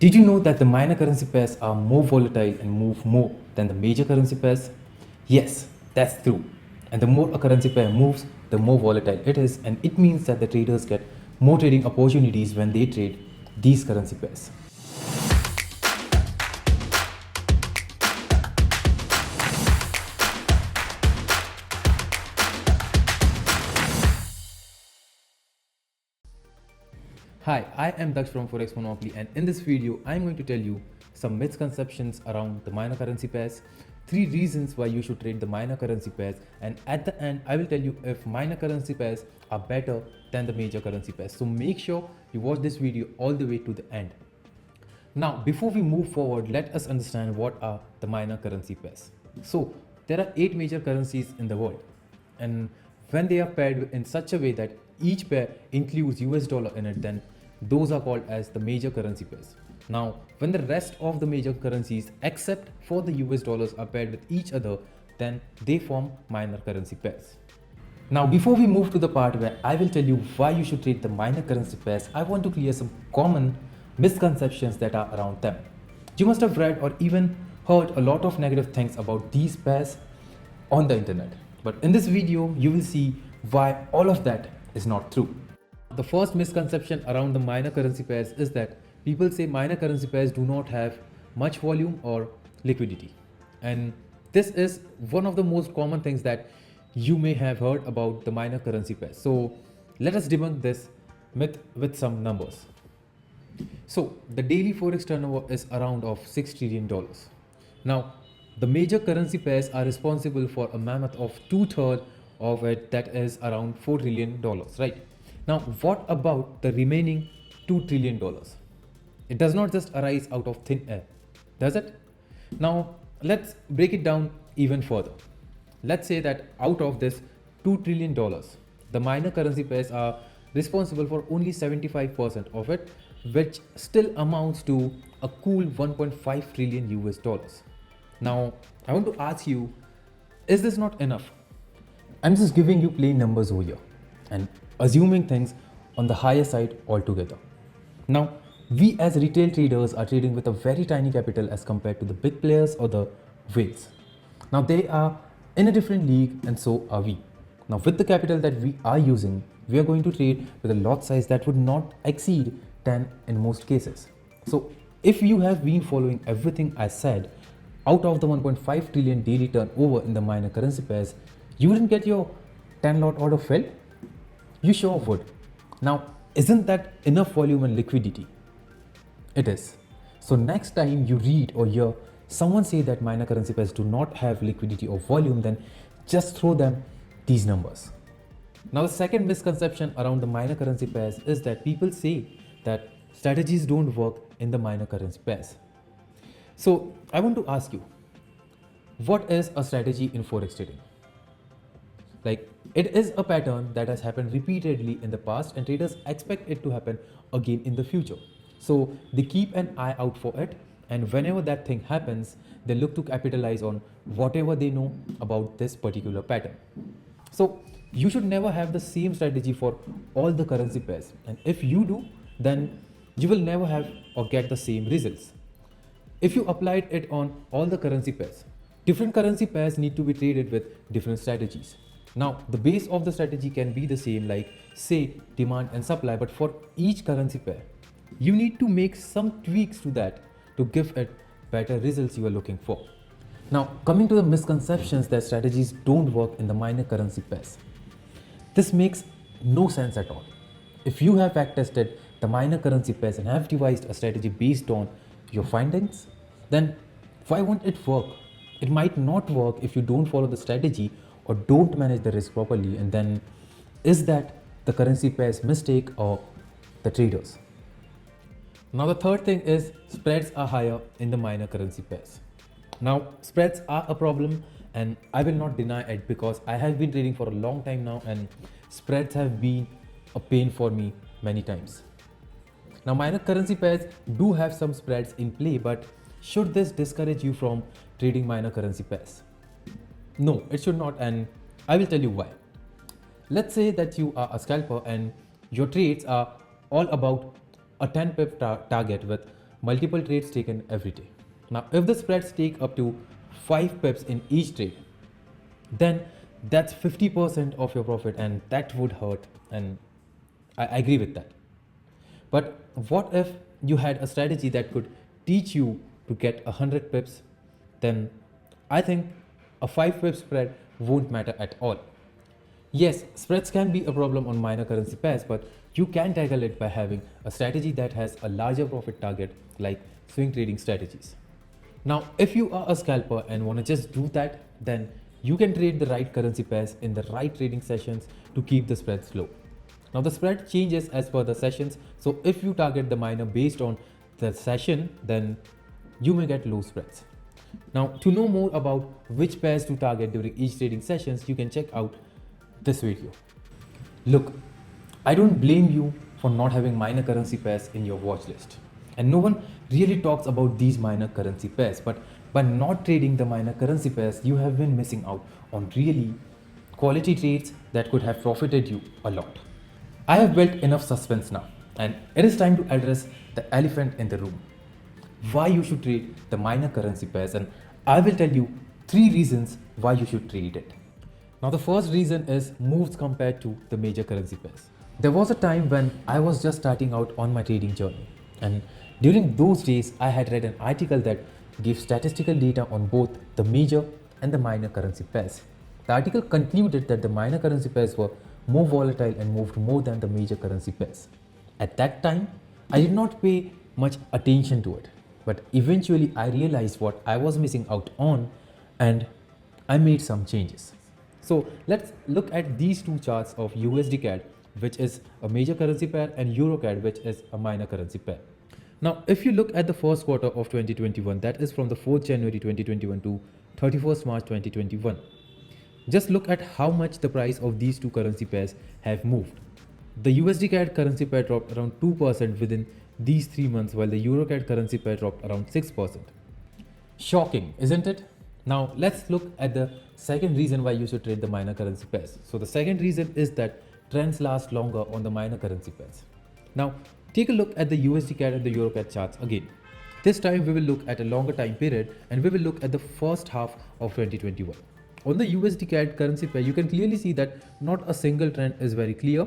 Did you know that the minor currency pairs are more volatile and move more than the major currency pairs? Yes, that's true. And the more a currency pair moves, the more volatile it is, and it means that the traders get more trading opportunities when they trade these currency pairs. Hi, I am Daksh from ForexMonopoly, and in this video, I am going to tell you some misconceptions around the minor currency pairs, 3 reasons why you should trade the minor currency pairs, and at the end, I will tell you if minor currency pairs are better than the major currency pairs. So make sure you watch this video all the way to the end. Now, before we move forward, let us understand what are the minor currency pairs. So, there are 8 major currencies in the world, and when they are paired in such a way that each pair includes US dollar in it, then those are called as the major currency pairs. Now, when the rest of the major currencies except for the US dollars are paired with each other, then they form minor currency pairs. Now, before we move to the part where I will tell you why you should trade the minor currency pairs, I want to clear some common misconceptions that are around them. You must have read or even heard a lot of negative things about these pairs on the internet. But in this video, you will see why all of that is not true. The first misconception around the minor currency pairs is that people say minor currency pairs do not have much volume or liquidity. And this is one of the most common things that you may have heard about the minor currency pairs. So let us debunk this myth with some numbers. So the daily forex turnover is around of $6 trillion. Now, the major currency pairs are responsible for a mammoth of 2/3 of it, that is around $4 trillion, right? Now, what about the remaining $2 trillion? It does not just arise out of thin air, does it? Now, let's break it down even further. Let's say that out of this $2 trillion, the minor currency pairs are responsible for only 75% of it, which still amounts to a cool 1.5 trillion US dollars. Now, I want to ask you, is this not enough? I'm just giving you plain numbers over here and assuming things on the higher side altogether. Now, we as retail traders are trading with a very tiny capital as compared to the big players or the whales. Now, they are in a different league and so are we. Now, with the capital that we are using, we are going to trade with a lot size that would not exceed 10 in most cases. So, if you have been following everything I said, out of the 1.5 trillion daily turnover in the minor currency pairs, you wouldn't get your 10 lot order filled? You sure would. Now, isn't that enough volume and liquidity? It is. So next time you read or hear someone say that minor currency pairs do not have liquidity or volume, then just throw them these numbers. Now, the second misconception around the minor currency pairs is that people say that strategies don't work in the minor currency pairs. So I want to ask you, what is a strategy in forex trading? Like, it is a pattern that has happened repeatedly in the past and traders expect it to happen again in the future. So they keep an eye out for it, and whenever that thing happens, they look to capitalize on whatever they know about this particular pattern. So you should never have the same strategy for all the currency pairs, and if you do, then you will never have or get the same results. If you applied it on all the currency pairs, different currency pairs need to be traded with different strategies. Now, the base of the strategy can be the same, like say demand and supply, but for each currency pair, you need to make some tweaks to that to give it better results you are looking for. Now, coming to the misconceptions that strategies don't work in the minor currency pairs. This makes no sense at all. If you have backtested the minor currency pairs and have devised a strategy based on your findings, then why won't it work? It might not work if you don't follow the strategy or don't manage the risk properly, and then is that the currency pair's mistake or the traders? Now, the third thing is spreads are higher in the minor currency pairs. Now, spreads are a problem and I will not deny it because I have been trading for a long time now and spreads have been a pain for me many times. Now, minor currency pairs do have some spreads in play, but should this discourage you from trading minor currency pairs? No, it should not, and I will tell you why. Let's say that you are a scalper and your trades are all about a 10 pip target with multiple trades taken every day. Now, if the spreads take up to 5 pips in each trade, then that's 50% of your profit, and that would hurt. And I agree with that. But what if you had a strategy that could teach you to get 100 pips? Then I think a 5 pip spread won't matter at all. Yes, spreads can be a problem on minor currency pairs, but you can tackle it by having a strategy that has a larger profit target, like swing trading strategies. Now, if you are a scalper and want to just do that, then you can trade the right currency pairs in the right trading sessions to keep the spreads low. Now, the spread changes as per the sessions, so if you target the minor based on the session, then you may get low spreads. Now, to know more about which pairs to target during each trading sessions, you can check out this video. Look, I don't blame you for not having minor currency pairs in your watch list. And no one really talks about these minor currency pairs, but by not trading the minor currency pairs, you have been missing out on really quality trades that could have profited you a lot. I have built enough suspense now, and it is time to address the elephant in the room. Why you should trade the minor currency pairs, and I will tell you 3 reasons why you should trade it. Now, the first reason is moves compared to the major currency pairs. There was a time when I was just starting out on my trading journey, and during those days I had read an article that gave statistical data on both the major and the minor currency pairs. The article concluded that the minor currency pairs were more volatile and moved more than the major currency pairs. At that time, I did not pay much attention to it, but eventually I realized what I was missing out on, and I made some changes. So let's look at these 2 charts of USD CAD, which is a major currency pair, and Euro CAD, which is a minor currency pair. Now, if you look at the first quarter of 2021, that is from the 4th January 2021 to 31st March 2021, just look at how much the price of these 2 currency pairs have moved. The USD CAD currency pair dropped around 2% within these 3 months, while the Euro CAD currency pair dropped around 6%. Shocking, isn't it? Now, let's look at the second reason why you should trade the minor currency pairs. So the second reason is that trends last longer on the minor currency pairs. Now, take a look at the USD CAD and the Euro CAD charts again. This time we will look at a longer time period, and we will look at the first half of 2021. On the USD CAD currency pair, you can clearly see that not a single trend is very clear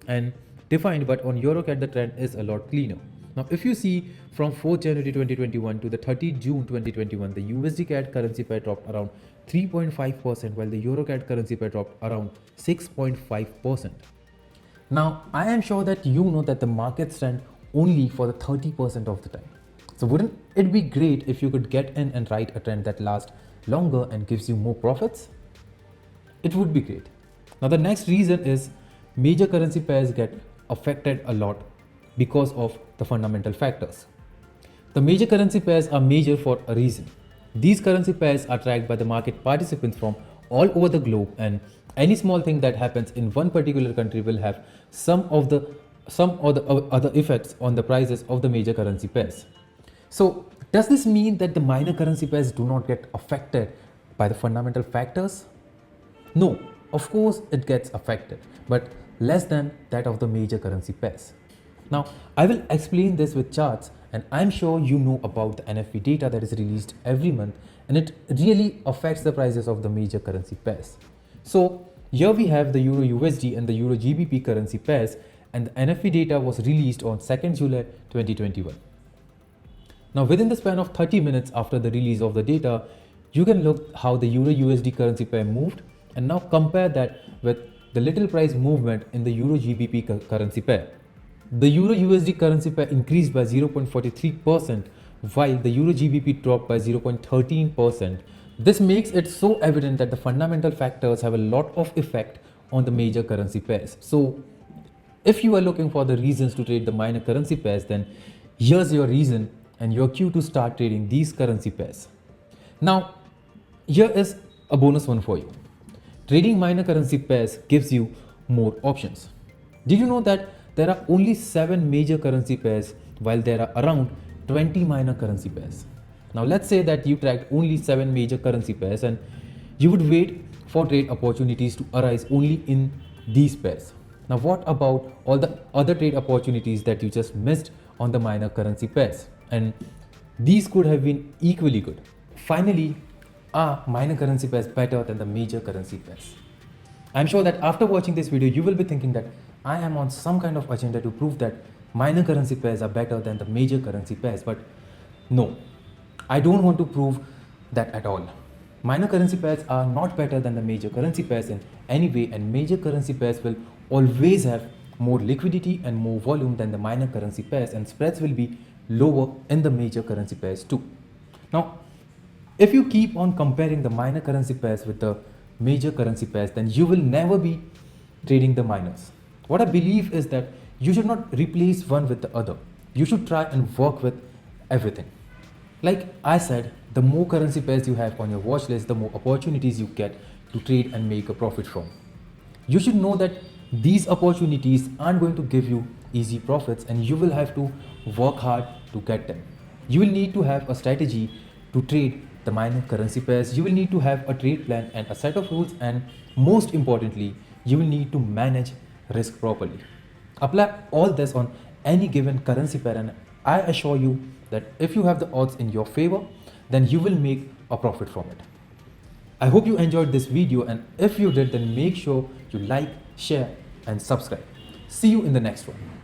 and defined, but on Euro CAD the trend is a lot cleaner. Now, if you see from 4th January 2021 to the 30th June 2021, the USD CAD currency pair dropped around 3.5%, while the Euro CAD currency pair dropped around 6.5%. Now, I am sure that you know that the markets trend only for the 30% of the time. So wouldn't it be great if you could get in and ride a trend that lasts longer and gives you more profits? It would be great. Now, the next reason is major currency pairs get affected a lot because of the fundamental factors. The major currency pairs are major for a reason. These currency pairs are tracked by the market participants from all over the globe, and any small thing that happens in one particular country will have some or the other effects on the prices of the major currency pairs. So does this mean that the minor currency pairs do not get affected by the fundamental factors? No, of course it gets affected, but less than that of the major currency pairs. Now, I will explain this with charts, and I'm sure you know about the NFP data that is released every month, and it really affects the prices of the major currency pairs. So here we have the Euro USD and the Euro GBP currency pairs, and the NFP data was released on 2nd July 2021. Now, within the span of 30 minutes after the release of the data, you can look how the Euro USD currency pair moved, and now compare that with the little price movement in the Euro GBP currency pair. The Euro USD currency pair increased by 0.43%, while the Euro GBP dropped by 0.13%. This makes it so evident that the fundamental factors have a lot of effect on the major currency pairs. So if you are looking for the reasons to trade the minor currency pairs, then here's your reason and your cue to start trading these currency pairs. Now, here is a bonus one for you. Trading minor currency pairs gives you more options. Did you know that there are only 7 major currency pairs while there are around 20 minor currency pairs? Now, let's say that you tracked only 7 major currency pairs and you would wait for trade opportunities to arise only in these pairs. Now, what about all the other trade opportunities that you just missed on the minor currency pairs? and these could have been equally good. Finally, are minor currency pairs better than the major currency pairs? I'm sure that after watching this video, you will be thinking that I am on some kind of agenda to prove that minor currency pairs are better than the major currency pairs. But no, I don't want to prove that at all. Minor currency pairs are not better than the major currency pairs in any way, and major currency pairs will always have more liquidity and more volume than the minor currency pairs, and spreads will be lower in the major currency pairs too. Now, if you keep on comparing the minor currency pairs with the major currency pairs, then you will never be trading the minors. What I believe is that you should not replace one with the other. You should try and work with everything. Like I said, the more currency pairs you have on your watch list, the more opportunities you get to trade and make a profit from. You should know that these opportunities aren't going to give you easy profits, and you will have to work hard to get them. You will need to have a strategy to trade the minor currency pairs. You will need to have a trade plan and a set of rules, and most importantly, you will need to manage risk properly. Apply all this on any given currency pair, and I assure you that if you have the odds in your favor, then you will make a profit from it. I hope you enjoyed this video, and if you did, then make sure you like, share and subscribe. See you in the next one.